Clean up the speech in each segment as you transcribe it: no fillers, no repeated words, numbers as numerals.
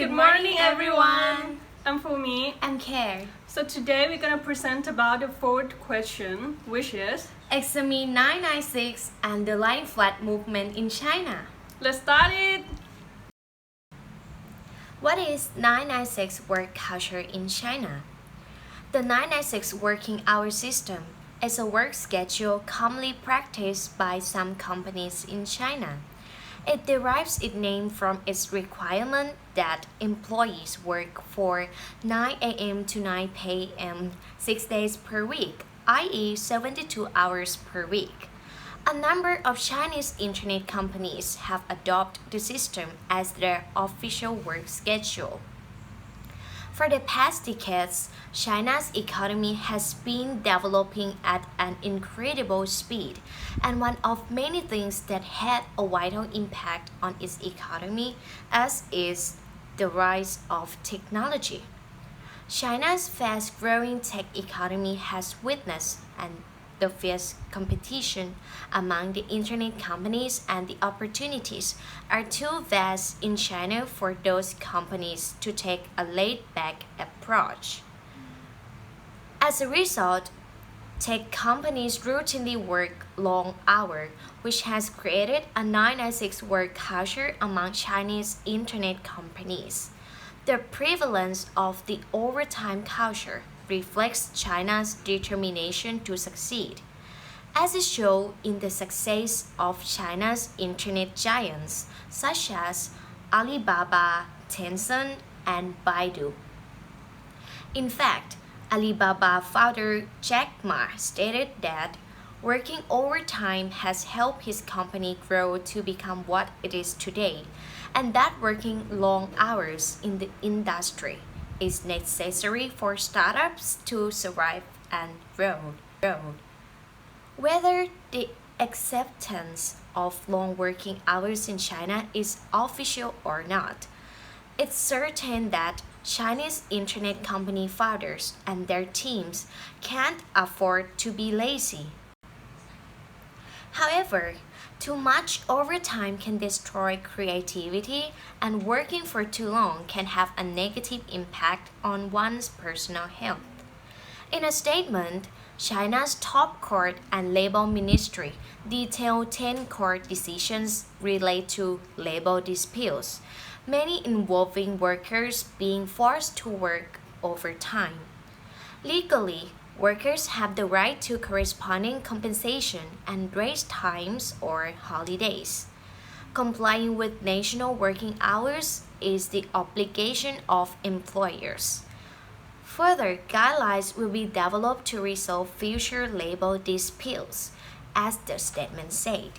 Good morning, everyone. I'm Fumi. I'm Care. So today we're gonna present about the fourth question, which is Examine 996 and the lying flat movement in China. let's start it. What is 996 work culture in China? The 996 working hour system is a work schedule commonly practiced by some companies in China. It derives its name from its requirement that employees work for 9 a.m. to 9 p.m. 6 days per week, i.e. 72 hours per week. A number of Chinese internet companies have adopted the system as their official work schedule. For the past decades, China's economy has been developing at an incredible speed, and one of many things that had a vital impact on its economy is the rise of technology. China's fast-growing tech economy has witnessed the fierce competition among the internet companies, and the opportunities are too vast in China for those companies to take a laid-back approach. As a result, tech companies routinely work long hours, which has created a 996 work culture among Chinese internet companies. The prevalence of the overtime culture reflects China's determination to succeed, as is shown in the success of China's internet giants such as Alibaba, Tencent, and Baidu. In fact, Alibaba founder Jack Ma stated that working overtime has helped his company grow to become what it is today, and that working long hours in the industry is necessary for startups to survive and grow. Whether the acceptance of long working hours in China is official or not, it's certain that Chinese internet company founders and their teams can't afford to be lazy. However, too much overtime can destroy creativity, and working for too long can have a negative impact on one's personal health. In a statement, China's top court and labor ministry detailed 10 court decisions related to labor disputes, many involving workers being forced to work overtime. Legally, workers have the right to corresponding compensation and rest times or holidays. Complying with national working hours is the obligation of employers. Further guidelines will be developed to resolve future labor disputes, as the statement said.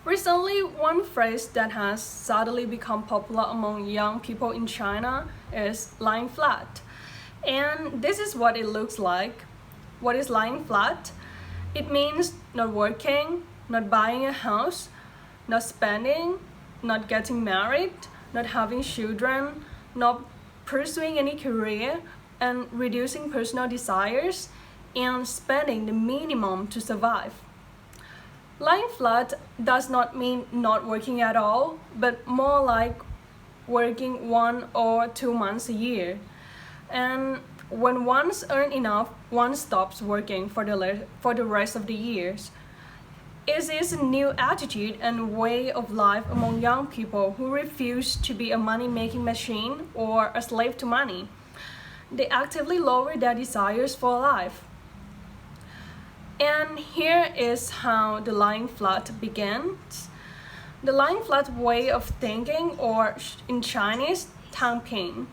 Recently, one phrase that has suddenly become popular among young people in China is lying flat. And this is what it looks like. What is lying flat? It means not working, not buying a house, not spending, not getting married, not having children, not pursuing any career, and reducing personal desires, and spending the minimum to survive. Lying flat does not mean not working at all, but more like working 1 or 2 months a year. And when one's earned enough, one stops working for the rest of the years. It is a new attitude and way of life among young people who refuse to be a money-making machine or a slave to money. They actively lower their desires for life. And here is how the lying flat begins. The lying flat way of thinking, or in Chinese, 躺平,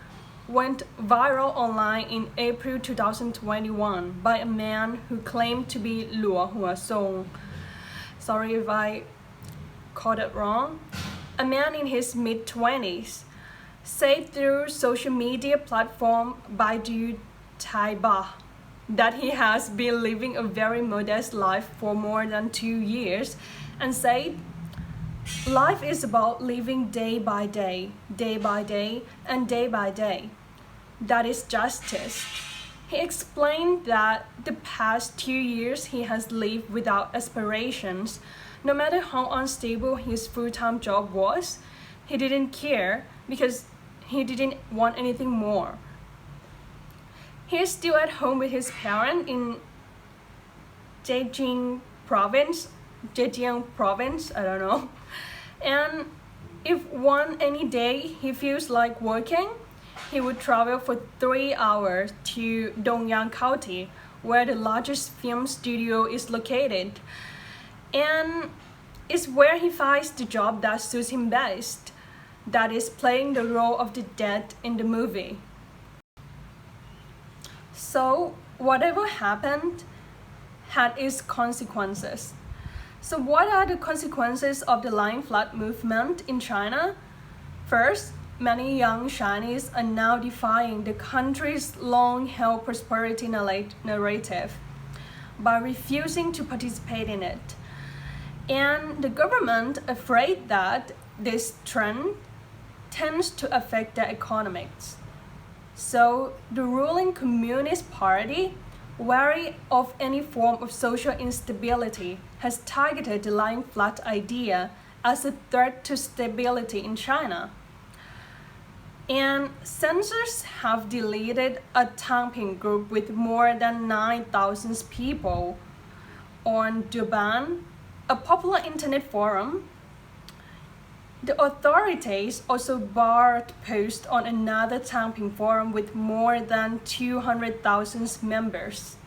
went viral online in April 2021 by a man who claimed to be Luo Huasong. Sorry if I caught it wrong. A man in his mid-20s said through social media platform Baidu Taiba that he has been living a very modest life for more than 2 years, and said, "Life is about living day by day, and day by day. That is justice." He explained that the past 2 years he has lived without aspirations. No matter how unstable his full-time job was, he didn't care because he didn't want anything more. He's still at home with his parents in Zhejiang province, I don't know. And if one any day he feels like working, he would travel for 3 hours to Dongyang County, where the largest film studio is located. And it's where he finds the job that suits him best, that is playing the role of the dad in the movie. So whatever happened had its consequences. So what are the consequences of the lying flat movement in China? First, many young Chinese are now defying the country's long-held prosperity narrative by refusing to participate in it. And the government, afraid that this trend tends to affect their economics. So the ruling Communist Party, wary of any form of social instability, has targeted the lying flat idea as a threat to stability in China. And censors have deleted a Tangping group with more than 9,000 people on Douban, a popular internet forum. The authorities also barred posts on another Tangping forum with more than 200,000 members.